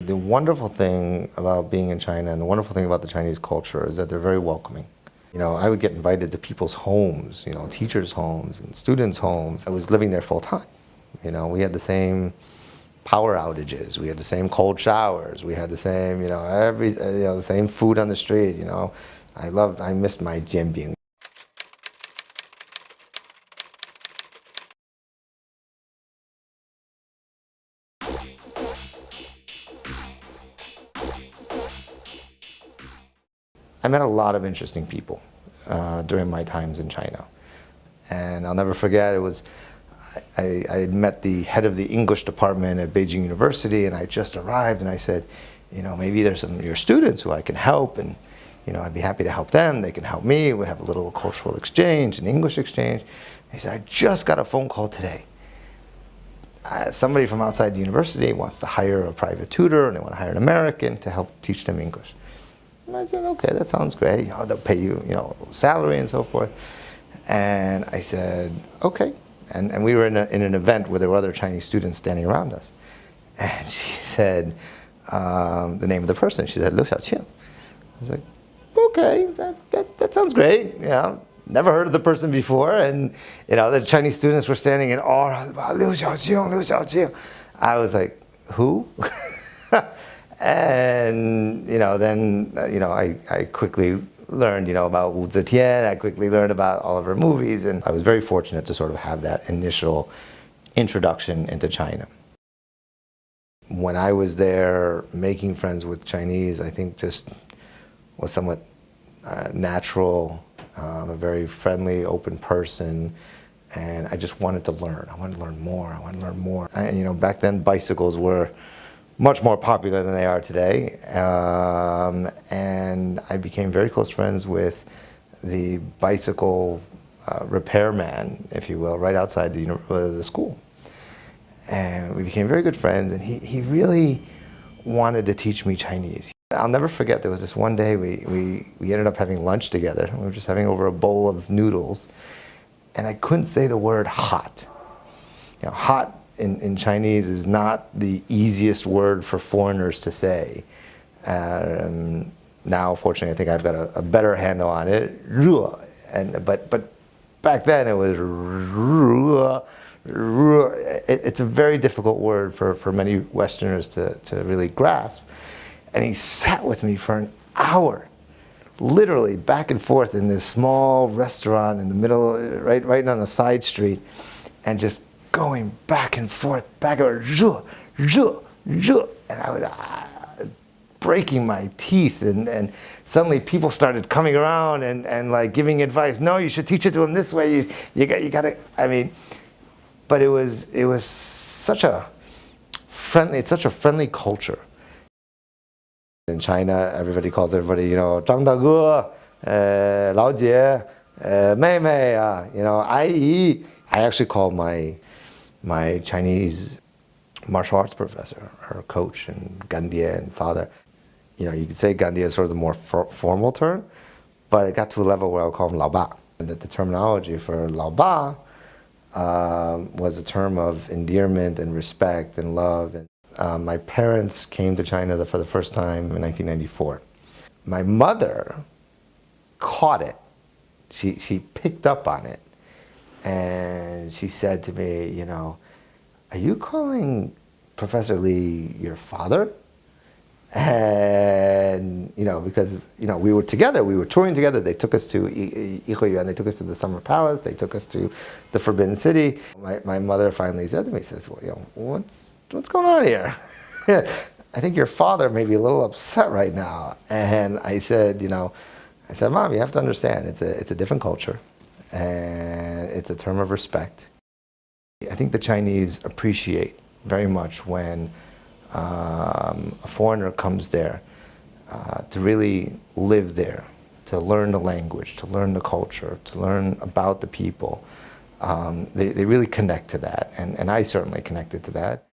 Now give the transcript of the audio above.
The wonderful thing about being in China and the wonderful thing about the Chinese culture is that they're very welcoming. I would get invited to people's homes, teachers' homes and students' homes. I was living there full time. We had the same power outages. We had the same cold showers. We had the same, the same food on the street. I missed my jianbing. I met a lot of interesting people during my times in China. And I'll never forget, I had met the head of the English department at Beijing University, and I just arrived, and I said, maybe there's some of your students who I can help, and I'd be happy to help them. They can help me. We have a little cultural exchange, an English exchange. He said, I just got a phone call today. Somebody from outside the university wants to hire a private tutor, and they want to hire an American to help teach them English. And I said, okay, that sounds great. They'll pay you, salary and so forth. And I said, okay. And we were in an event where there were other Chinese students standing around us. And she said the name of the person. She said, Liu Xiaoqing. I was like, okay, that sounds great. Never heard of the person before. And the Chinese students were standing in awe about Liu Xiaoqing, Liu Xiaoqing. I was like, who? And then I quickly learned about Wu Zetian. I quickly learned about all of her movies, and I was very fortunate to sort of have that initial introduction into China. When I was there, making friends with Chinese, I think just was somewhat natural. I'm a very friendly, open person, and I just wanted to learn. I wanted to learn more. I wanted to learn more. Back then bicycles were much more popular than they are today, and I became very close friends with the bicycle repairman, if you will, right outside the school. And we became very good friends, and he really wanted to teach me Chinese. I'll never forget, there was this one day we ended up having lunch together. We were just having over a bowl of noodles, and I couldn't say the word hot. Hot in Chinese is not the easiest word for foreigners to say. Now, fortunately, I think I've got a better handle on it. But back then it was it's a very difficult word for many Westerners to really grasp. And he sat with me for an hour, literally back and forth in this small restaurant in the middle, right on a side street, and just going back and forth, and I would breaking my teeth, and suddenly people started coming around and like giving advice. No, you should teach it to them this way. You got to. But it was such a friendly. It's such a friendly culture. In China, everybody calls everybody, 张大哥, 老姐, 妹妹, 阿姨. I actually called my Chinese martial arts professor, or coach, and Gandia and father. You could say Gandia is sort of the more formal term, but it got to a level where I would call him Lao Ba. And that the terminology for Lao Ba was a term of endearment and respect and love. And my parents came to China for the first time in 1994. My mother caught it. She picked up on it. And she said to me, are you calling Professor Lee your father? And, because, we were together, we were touring together. They took us to Yihuiyuan, they took us to the Summer Palace, they took us to the Forbidden City. My mother finally said to me, says, well, what's going on here? I think your father may be a little upset right now. And I said, Mom, you have to understand, it's a different culture. And it's a term of respect. I think the Chinese appreciate very much when a foreigner comes there to really live there, to learn the language, to learn the culture, to learn about the people. They really connect to that, and I certainly connected to that.